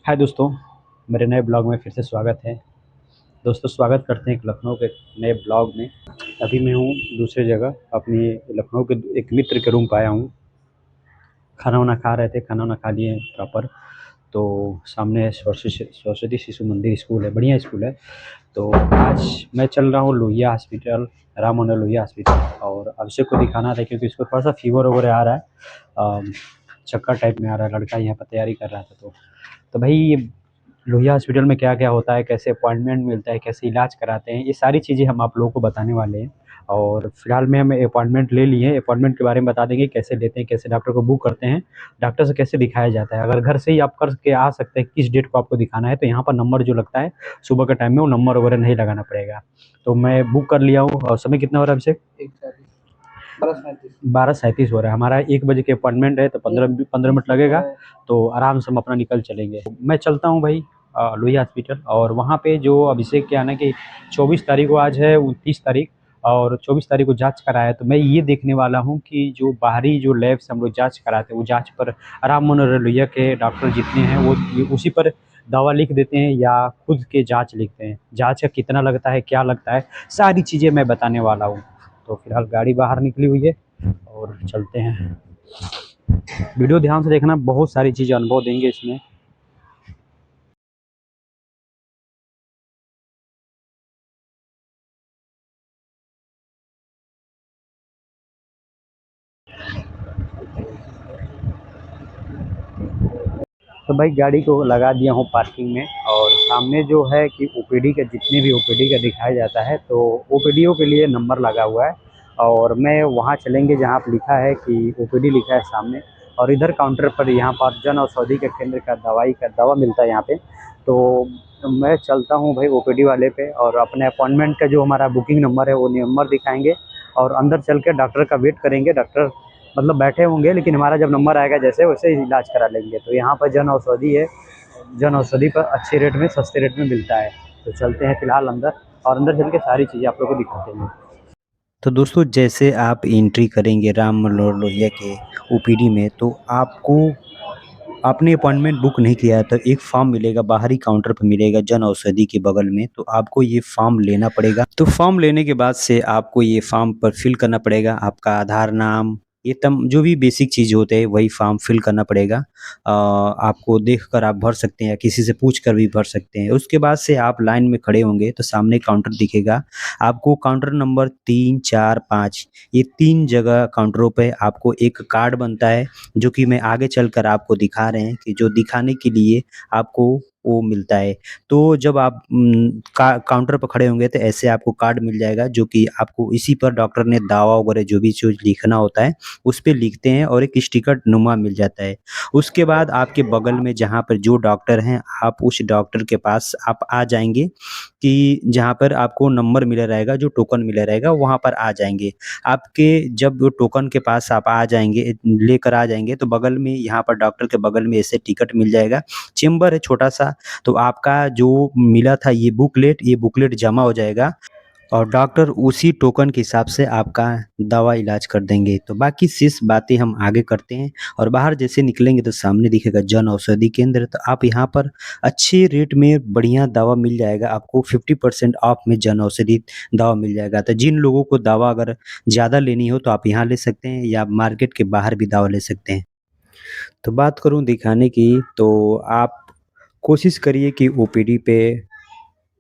हाय दोस्तों, मेरे नए ब्लॉग में फिर से स्वागत है। दोस्तों स्वागत करते हैं एक लखनऊ के नए ब्लॉग में। अभी मैं हूँ दूसरी जगह, अपनी लखनऊ के एक मित्र के रूम पे आया हूँ। खाना वाना खा रहे थे, खाना वाना खा लिए प्रॉपर। तो सामने सरस्वती शिशु मंदिर स्कूल है, बढ़िया स्कूल है। तो आज मैं चल रहा हूँ लोहिया हॉस्पिटल, राम मनोहर लोहिया हॉस्पिटल। और अभिषेक को दिखाना था क्योंकि इसको थोड़ा सा फीवर वगैरह आ रहा है, चक्कर टाइप में आ रहा है। लड़का यहाँ पर तैयारी कर रहा था। तो भाई ये लोहिया हॉस्पिटल में क्या क्या होता है, कैसे अपॉइंटमेंट मिलता है, कैसे इलाज कराते हैं, ये सारी चीज़ें हम आप लोगों को बताने वाले हैं। और फिलहाल में हम अपॉइंटमेंट ले लिए हैं। अपॉइंटमेंट के बारे में बता देंगे, कैसे लेते हैं, कैसे डॉक्टर को बुक करते हैं, डॉक्टर से कैसे दिखाया जाता है। अगर घर से ही आप करके आ सकते हैं, किस डेट को आपको दिखाना है, तो यहाँ पर नंबर जो लगता है सुबह के टाइम में, वो नंबर वगैरह नहीं लगाना पड़ेगा। तो मैं बुक कर लिया हूँ। और समय कितना हो रहा है अभिषेक? 12:37 हो रहा है। हमारा 1 बजे के अपॉइंटमेंट है, तो 15 मिनट लगेगा। तो आराम से हम अपना निकल चलेंगे। मैं चलता हूँ भाई लोहिया हॉस्पिटल। और वहाँ पे जो अभिषेक क्या है ना कि 24 तारीख को, आज है 29 तारीख, और 24 तारीख को जांच कराया। तो मैं ये देखने वाला हूँ कि जो बाहरी जो लैब से हम लोग जांच कराते हैं, वो जांच पर राम मनोहर लोहिया के डॉक्टर जितने हैं वो उसी पर दवा लिख देते हैं या खुद के जांच लिखते हैं। जांच का कितना लगता है, क्या लगता है, सारी चीज़ें मैं बताने वाला हूँ। तो फिलहाल गाड़ी बाहर निकली हुई है और चलते हैं। वीडियो ध्यान से देखना, बहुत सारी चीज़ें अनुभव देंगे इसमें। तो भाई गाड़ी को लगा दिया हूँ पार्किंग में। और सामने जो है कि ओपीडी का, जितने भी ओपीडी का दिखाया जाता है, तो ओपीडीओ के लिए नंबर लगा हुआ है। और मैं वहाँ चलेंगे जहाँ पर लिखा है कि ओपीडी लिखा है सामने। और इधर काउंटर पर यहाँ पर जन औषधि के केंद्र का दवा मिलता है यहाँ पे। तो मैं चलता हूँ भाई ओपीडी वाले पे, और अपने अपॉइंटमेंट का जो हमारा बुकिंग नंबर है वो नंबर दिखाएंगे। और अंदर चल के डॉक्टर का वेट करेंगे। डॉक्टर मतलब बैठे होंगे, लेकिन हमारा जब नंबर आएगा जैसे वैसे ही इलाज करा लेंगे। तो यहाँ पर जन औषधि है, जन औषधि पर अच्छे रेट में, सस्ते रेट में मिलता है। तो चलते हैं फिलहाल अंदर, और अंदर चल के सारी चीज़ें आप लोग को दिखाते हैं। तो दोस्तों जैसे आप एंट्री करेंगे राम मनोहर लोहिया के ओपीडी में, तो आपको, आपने अपॉइंटमेंट बुक नहीं किया है तो एक फॉर्म मिलेगा, बाहरी काउंटर पर मिलेगा जन औषधि के बगल में। तो आपको ये फॉर्म लेना पड़ेगा। तो फॉर्म लेने के बाद से आपको ये फॉर्म पर फिल करना पड़ेगा। आपका आधार, नाम, ये तम जो भी बेसिक चीज़ होते हैं वही फॉर्म फिल करना पड़ेगा। आपको देखकर आप भर सकते हैं या किसी से पूछ कर भी भर सकते हैं। उसके बाद से आप लाइन में खड़े होंगे तो सामने काउंटर दिखेगा। आपको काउंटर नंबर 3, 4, 5, ये 3 जगह काउंटरों पे आपको एक कार्ड बनता है, जो कि मैं आगे चलकर आपको दिखा रहे हैं कि जो दिखाने के लिए आपको वो मिलता है। तो जब आप काउंटर पर खड़े होंगे तो ऐसे आपको कार्ड मिल जाएगा, जो कि आपको इसी पर डॉक्टर ने दवा वगैरह जो भी चीज़ लिखना होता है उस पे लिखते हैं, और एक स्टिकर नुमा मिल जाता है। उसके बाद आपके बगल में जहाँ पर जो डॉक्टर हैं, आप उस डॉक्टर के पास आप आ जाएँगे, कि जहाँ पर आपको नंबर मिला रहेगा, जो टोकन मिला रहेगा वहाँ पर आ जाएँगे। आपके जब वो टोकन के पास आप आ जाएँगे, लेकर आ जाएँगे, तो बगल में, यहाँ पर डॉक्टर के बगल में ऐसे टिकट मिल जाएगा। चेम्बर है छोटा-सा। तो आपका जो मिला था ये बुकलेट जमा हो जाएगा, और डॉक्टर उसी टोकन के हिसाब से आपका दवा इलाज कर देंगे। तो बाकी शेष बातें हम आगे करते हैं। और बाहर जैसे निकलेंगे तो सामने दिखेगा जन औषधि केंद्र। तो आप यहाँ पर अच्छे रेट में बढ़िया दवा मिल जाएगा। आपको 50% ऑफ में जन औषधि दवा मिल जाएगा। तो जिन लोगों को दवा अगर ज़्यादा लेनी हो तो आप यहाँ ले सकते हैं, या मार्केट के बाहर भी दवा ले सकते हैं। तो बात करूँ दिखाने की, तो आप कोशिश करिए कि ओपीडी पे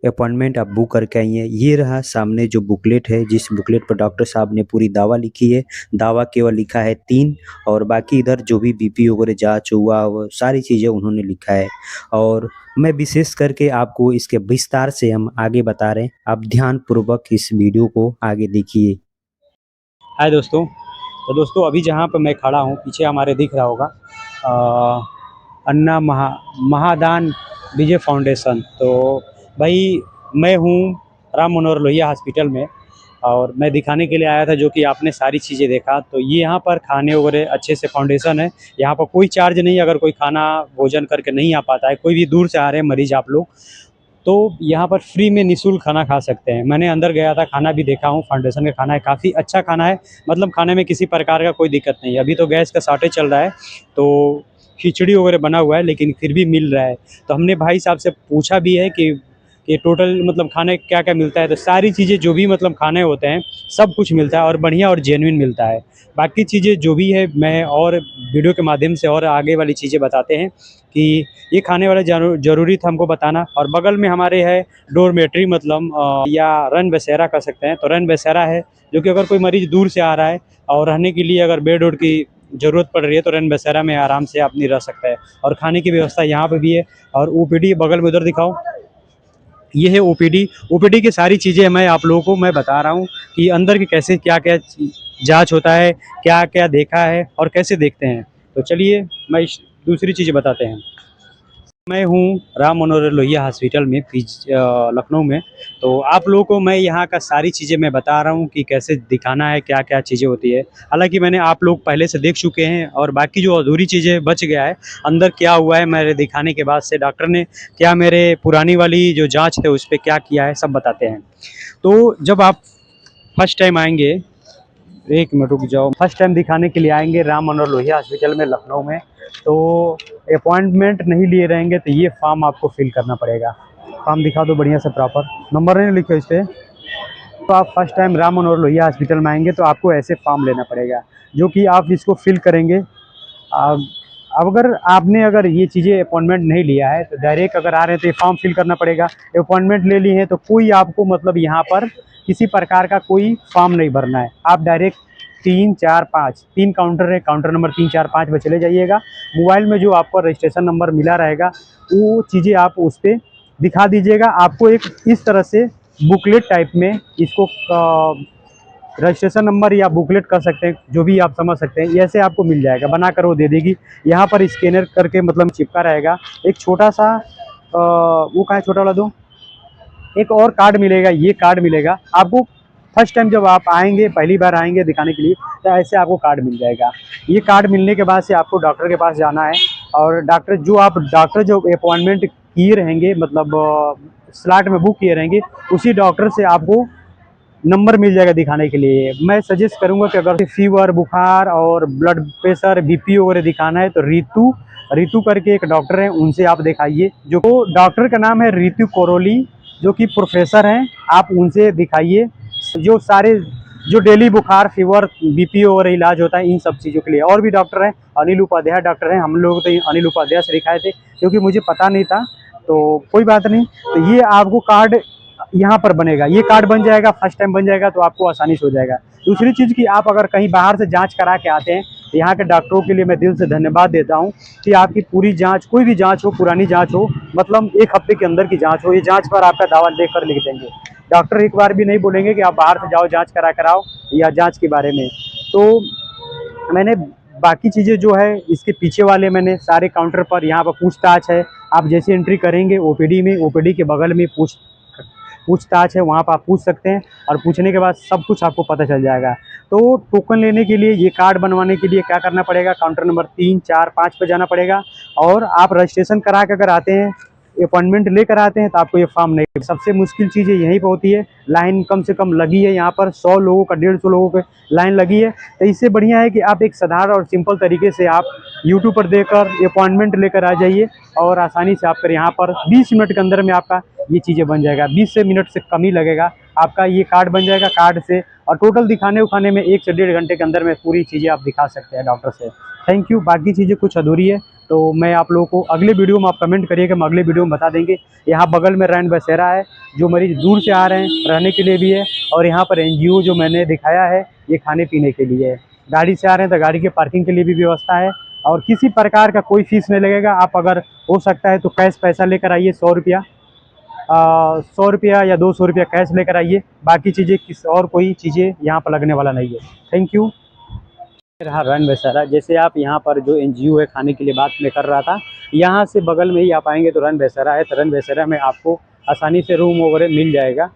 अपॉइंटमेंट आप बुक करके आइए। ये रहा सामने जो बुकलेट है, जिस बुकलेट पर डॉक्टर साहब ने पूरी दवा लिखी है। दवा केवल लिखा है 3, और बाकी इधर जो भी बीपी वगैरह जाँच हुआ, वो सारी चीज़ें उन्होंने लिखा है। और मैं विशेष करके आपको इसके विस्तार से हम आगे बता रहे हैं। आप ध्यानपूर्वक इस वीडियो को आगे देखिए। हाय दोस्तों। तो दोस्तों अभी जहाँ पे मैं खड़ा हूँ, पीछे हमारे दिख रहा होगा अन्ना महादान विजय फाउंडेशन। तो भाई मैं हूँ राम मनोहर लोहिया हॉस्पिटल में, और मैं दिखाने के लिए आया था, जो कि आपने सारी चीज़ें देखा। तो ये यहाँ पर खाने वगैरह अच्छे से फाउंडेशन है। यहाँ पर कोई चार्ज नहीं, अगर कोई खाना भोजन करके नहीं आ पाता है, कोई भी दूर से आ रहे हैं मरीज आप लोग, तो यहाँ पर फ्री में निःशुल्क खाना खा सकते हैं। मैंने अंदर गया था, खाना भी देखा हूँ। फाउंडेशन का खाना है, काफ़ी अच्छा खाना है। मतलब खाने में किसी प्रकार का कोई दिक्कत नहीं है। अभी तो गैस का शॉर्टेज चल रहा है, तो खिचड़ी वगैरह बना हुआ है, लेकिन फिर भी मिल रहा है। तो हमने भाई साहब से पूछा भी है कि ये टोटल मतलब खाने क्या क्या मिलता है, तो सारी चीज़ें जो भी मतलब खाने होते हैं सब कुछ मिलता है और बढ़िया और जेन्युइन मिलता है। बाकी चीज़ें जो भी है मैं और वीडियो के माध्यम से और आगे वाली चीज़ें बताते हैं कि ये खाने वाला ज़रूरी था हमको बताना। और बगल में हमारे है डोरमेट्री, मतलब या रन बसेरा कह सकते हैं। तो रन बसेरा है, जो कि अगर कोई मरीज़ दूर से आ रहा है और रहने के लिए अगर बेड वुड की ज़रूरत पड़ रही है तो रन बसेरा में आराम से आदमी रह सकता है। और खाने की व्यवस्था यहाँ पे भी है। और ओपीडी बगल में उधर दिखाओ, ये है ओपीडी। ओपीडी की सारी चीज़ें मैं आप लोगों को मैं बता रहा हूँ कि अंदर की कैसे क्या क्या जांच होता है, क्या क्या देखा है और कैसे देखते हैं। तो चलिए मैं दूसरी चीज़ें बताते हैं। मैं हूँ राम मनोहर लोहिया हॉस्पिटल में लखनऊ में। तो आप लोगों को मैं यहाँ का सारी चीज़ें मैं बता रहा हूँ कि कैसे दिखाना है, क्या क्या चीज़ें होती है। हालांकि मैंने आप लोग पहले से देख चुके हैं और बाकी जो अधूरी चीज़ें बच गया है अंदर क्या हुआ है मेरे दिखाने के बाद से डॉक्टर ने क्या मेरे पुरानी वाली जो जाँच है उस पर क्या किया है सब बताते हैं। तो जब आप फर्स्ट टाइम आएंगे, एक मिनट रुक जाओ, फर्स्ट टाइम दिखाने के लिए आएंगे राम मनोहर लोहिया हॉस्पिटल में लखनऊ में, तो अपॉइंटमेंट नहीं लिए रहेंगे तो ये फॉर्म आपको फिल करना पड़ेगा। फॉर्म दिखा दो बढ़िया से, प्रॉपर नंबर नहीं लिखे इस पर। तो आप first time Ram Manohar Lohia hospital में आएंगे तो आपको ऐसे फॉर्म लेना पड़ेगा, जो कि आप इसको फिल करेंगे। अब अगर ये चीज़ें अपॉइंटमेंट नहीं लिया है तो डायरेक्ट अगर आ रहे हैं तो ये फॉर्म फिल करना पड़ेगा। अपॉइंटमेंट ले लिए हैं तो कोई आपको मतलब यहाँ पर किसी प्रकार का कोई फॉर्म नहीं भरना है। आप डायरेक्ट 3 4 5 3 काउंटर है, काउंटर नंबर 3 4 5 पे चले जाइएगा। मोबाइल में जो आपको रजिस्ट्रेशन नंबर मिला रहेगा वो चीज़ें आप उस पर दिखा दीजिएगा। आपको एक इस तरह से बुकलेट टाइप में इसको रजिस्ट्रेशन नंबर या बुकलेट कर सकते हैं, जो भी आप समझ सकते हैं, ऐसे आपको मिल जाएगा, बना कर वो दे देगी। यहाँ पर स्कैनर करके मतलब चिपका रहेगा एक छोटा सा वो कहाँ है, छोटा वाला दो, एक और कार्ड मिलेगा, ये कार्ड मिलेगा आपको। फर्स्ट टाइम जब आप आएंगे, पहली बार आएंगे दिखाने के लिए, तो ऐसे आपको कार्ड मिल जाएगा। ये कार्ड मिलने के बाद से आपको डॉक्टर के पास जाना है और डॉक्टर जो अपॉइंटमेंट किए रहेंगे, मतलब स्लॉट में बुक किए रहेंगे, उसी डॉक्टर से आपको नंबर मिल जाएगा दिखाने के लिए। मैं सजेस्ट करूंगा कि अगर फीवर, बुखार और ब्लड प्रेशर, बीपी वगैरह दिखाना है तो रितु करके एक डॉक्टर हैं, उनसे आप दिखाइए। जो डॉक्टर का नाम है रितु कोरोली, जो कि प्रोफेसर हैं, आप उनसे दिखाइए। जो डेली बुखार, फीवर, बीपी वगैरह इलाज होता है इन सब चीज़ों के लिए। और भी डॉक्टर हैं, अनिल उपाध्याय डॉक्टर हैं, हम लोग तो अनिल उपाध्याय से दिखाए थे क्योंकि मुझे पता नहीं था, तो कोई बात नहीं। तो ये आपको कार्ड यहाँ पर बनेगा, ये कार्ड बन जाएगा, फर्स्ट टाइम बन जाएगा तो आपको आसानी से हो जाएगा। दूसरी चीज़ कि आप अगर कहीं बाहर से जांच करा के आते हैं तो यहाँ के डॉक्टरों के लिए मैं दिल से धन्यवाद देता हूँ कि आपकी पूरी जांच, कोई भी जांच हो, पुरानी जांच हो, मतलब 1 हफ्ते के अंदर की जांच हो, ये जांच पर आपका दावा लेकर लिख देंगे। डॉक्टर एक बार भी नहीं बोलेंगे कि आप बाहर से जाओ जाँच करा कर आओ या जाँच के बारे में। तो मैंने बाकी चीज़ें जो है इसके पीछे वाले मैंने सारे काउंटर पर, यहाँ पर पूछताछ है, आप जैसे एंट्री करेंगे ओपीडी में, ओपीडी के बगल में पूछताछ है, वहाँ पर आप पूछ सकते हैं और पूछने के बाद सब कुछ आपको पता चल जाएगा। तो टोकन लेने के लिए, ये कार्ड बनवाने के लिए क्या करना पड़ेगा, काउंटर नंबर 3 4 5 पे जाना पड़ेगा। और आप रजिस्ट्रेशन करा के अगर आते हैं, अपॉइंटमेंट लेकर आते हैं तो आपको ये फॉर्म नहीं। सबसे मुश्किल चीज़ यहीं पर होती है, लाइन कम से कम लगी है यहाँ पर 100 लोगों का, 150 लोगों का लाइन लगी है। तो इससे बढ़िया है कि आप एक साधारण और सिंपल तरीके से आप यूट्यूब पर देखकर अपॉइंटमेंट लेकर आ जाइए और आसानी से आपका यहाँ पर 20 मिनट के अंदर में आपका ये चीज़ें बन जाएगा। 20 से मिनट से कम ही लगेगा, आपका ये कार्ड बन जाएगा। कार्ड से और टोटल दिखाने उखाने में 1 से 1.5 घंटे के अंदर में पूरी चीज़ें आप दिखा सकते हैं डॉक्टर से। Thank you. बाकी चीज़ें कुछ अधूरी है तो मैं आप लोगों को अगले वीडियो में, आप कमेंट करिएगा, हम अगले वीडियो में बता देंगे। यहाँ बगल में रैन बसेरा है, जो मरीज दूर से आ रहे हैं रहने के लिए भी है। और यहाँ पर एनजीओ जो मैंने दिखाया है ये खाने पीने के लिए है। गाड़ी से आ रहे हैं तो गाड़ी के पार्किंग के लिए भी व्यवस्था है और किसी प्रकार का कोई फीस नहीं लगेगा। आप अगर हो सकता है तो कैश पैसा लेकर आइए, 100 रुपया, 100 रुपया या 200 रुपया कैश लेकर आइए। बाकी चीज़ें और कोई चीज़ें यहाँ पर लगने वाला नहीं है। Thank you. रहा रन बसेरा, जैसे आप यहाँ पर जो एनजीओ है खाने के लिए बात मैं कर रहा था, यहाँ से बगल में ही आप आएंगे तो रन बसेरा है। तो रन बसेरा में आपको आसानी से रूम वगैरह मिल जाएगा।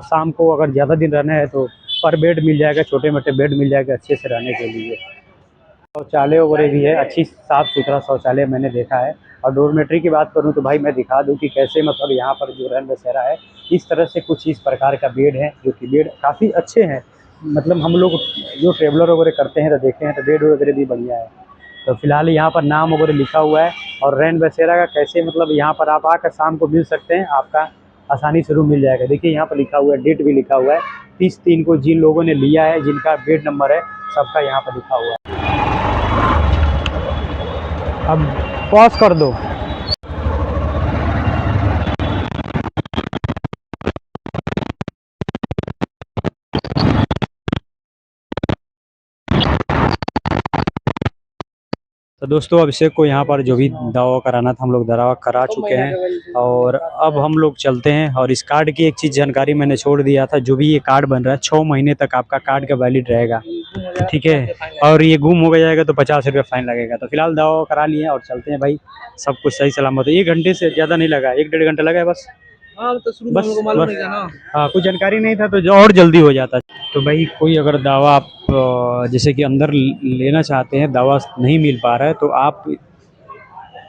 शाम को अगर ज़्यादा दिन रहना है तो पर बेड मिल जाएगा, छोटे मोटे बेड मिल जाएगा अच्छे से रहने के लिए। शौचालय वगैरह भी है, अच्छी साफ़ सुथरा शौचालय मैंने देखा है। और डोरमेट्री की बात करूँ तो भाई मैं दिखा दूँ कि कैसे मतलब यहाँ पर जो रन बसेरा है इस तरह से कुछ इस प्रकार का बेड है, जो कि बेड काफ़ी अच्छे हैं। मतलब हम लोग जो ट्रेवलर वगैरह करते हैं तो देखे हैं तो बेड वगैरह भी बढ़िया है। तो फिलहाल यहाँ पर नाम वगैरह लिखा हुआ है और रैन बसेरा का कैसे मतलब यहाँ पर आप आकर शाम को मिल सकते हैं, आपका आसानी से रूम मिल जाएगा। देखिए यहाँ पर लिखा हुआ है, डेट भी लिखा हुआ है 30/3 को जिन लोगों ने लिया है, जिनका बेड नंबर है, सबका यहाँ पर लिखा हुआ है। अब पॉज कर दो। तो दोस्तों अभिषेक को यहाँ पर जो भी दवा कराना था हम लोग दवा करा चुके हैं और अब हम लोग चलते हैं। और इस कार्ड की एक चीज़ जानकारी मैंने छोड़ दिया था, जो भी ये कार्ड बन रहा है 6 महीने तक आपका कार्ड का वैलिड रहेगा, ठीक है। और ये गुम हो जाएगा तो 50 रुपये फाइन लगेगा। तो फिलहाल दवा करा लिए और चलते हैं भाई, सब कुछ सही सलामत है। 1 घंटे से ज़्यादा नहीं लगा, 1-1.5 घंटा लगा है बस। हाँ तो शुरू में हमको मालूम नहीं था ना, हाँ कुछ जानकारी नहीं था तो जो और जल्दी हो जाता। तो भाई कोई अगर दवा आप जैसे कि अंदर लेना चाहते हैं, दवा नहीं मिल पा रहा है, तो आप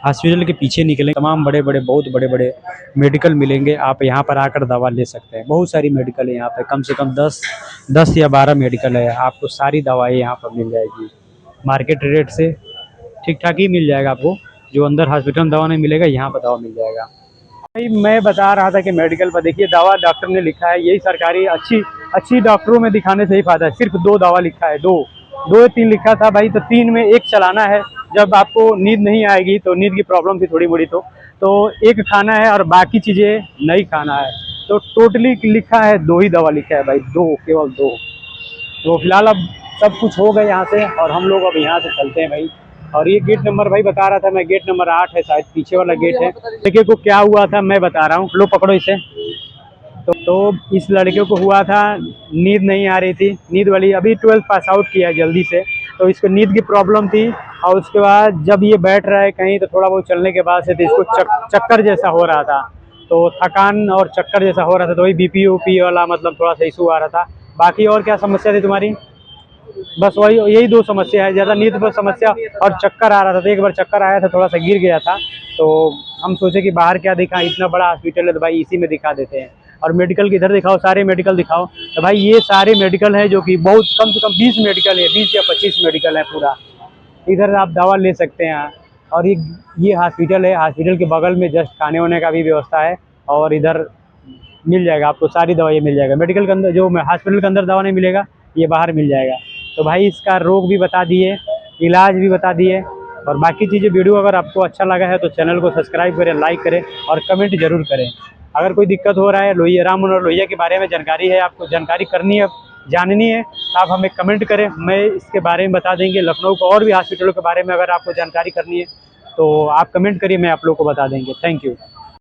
हॉस्पिटल के पीछे निकलें, तमाम बड़े बड़े बहुत बड़े बड़े मेडिकल मिलेंगे, आप यहाँ पर आकर दवा ले सकते हैं। बहुत सारी मेडिकल है यहाँ पे, कम से कम 10 या 12 मेडिकल है, आपको सारी दवाएँ यहाँ पर मिल जाएगी मार्केट रेट से, ठीक ठाक ही मिल जाएगा आपको। जो अंदर हॉस्पिटल में दवा नहीं मिलेगा, यहाँ पर दवा मिल जाएगा। भाई मैं बता रहा था कि मेडिकल पर देखिए दवा डॉक्टर ने लिखा है, यही सरकारी अच्छी डॉक्टरों में दिखाने से ही फायदा है। सिर्फ 2 दवा लिखा है, 2 या 3 लिखा था भाई, तो 3 में 1 चलाना है। जब आपको नींद नहीं आएगी, तो नींद की प्रॉब्लम थी थोड़ी मोड़ी, तो 1 खाना है और बाकी चीज़ें नहीं खाना है। तो टोटली लिखा है 2 ही दवा लिखा है भाई, 2, केवल 2। तो फिलहाल अब सब कुछ हो गया यहाँ से और हम लोग अब यहाँ से चलते हैं भाई। और ये गेट नंबर भाई बता रहा था मैं, गेट नंबर 8 है शायद, पीछे वाला गेट है। लड़के को क्या हुआ था मैं बता रहा हूँ, लो पकड़ो इसे। तो इस लड़के को हुआ था, नींद नहीं आ रही थी, नींद वाली, अभी 12th पास आउट किया है जल्दी से, तो इसको नींद की प्रॉब्लम थी। और उसके बाद जब ये बैठ रहा है कहीं, तो थोड़ा बहुत चलने के बाद से तो इसको चक्कर जैसा हो रहा था, तो थकान और चक्कर जैसा हो रहा था, तो वही BP वाला मतलब थोड़ा सा इशू आ रहा था। बाकी और क्या समस्या थी तुम्हारी? बस वही यही 2 समस्या है, ज़्यादा नींद पर समस्या और चक्कर आ रहा था। तो एक बार चक्कर आया था, थोड़ा सा गिर गया था, तो हम सोचे कि बाहर क्या दिखा, इतना बड़ा हॉस्पिटल है तो भाई इसी में दिखा देते हैं। और मेडिकल किधर दिखाओ, सारे मेडिकल दिखाओ, तो भाई ये सारे मेडिकल हैं, जो कि बहुत कम से कम 20 मेडिकल है, 20 या 25 मेडिकल है पूरा, इधर आप दवा ले सकते हैं। और ये हॉस्पिटल है, हॉस्पिटल के बगल में जस्ट खाने वाने का भी व्यवस्था है, और इधर मिल जाएगा आपको सारी दवाइयाँ मिल जाएगा। मेडिकल के अंदर, जो हॉस्पिटल के अंदर दवा नहीं मिलेगा, ये बाहर मिल जाएगा। तो भाई इसका रोग भी बता दिए, इलाज भी बता दिए, और बाकी चीज़ें। वीडियो अगर आपको अच्छा लगा है तो चैनल को सब्सक्राइब करें, लाइक करें और कमेंट जरूर करें। अगर कोई दिक्कत हो रहा है, लोहिया राम मनोहर लोहिया के बारे में जानकारी है, आपको जानकारी करनी है, जाननी है, तो आप हमें कमेंट करें, मैं इसके बारे में बता देंगे। लखनऊ को और भी हॉस्पिटलों के बारे में अगर आपको जानकारी करनी है तो आप कमेंट करिए, मैं आप लोग को बता देंगे। Thank you.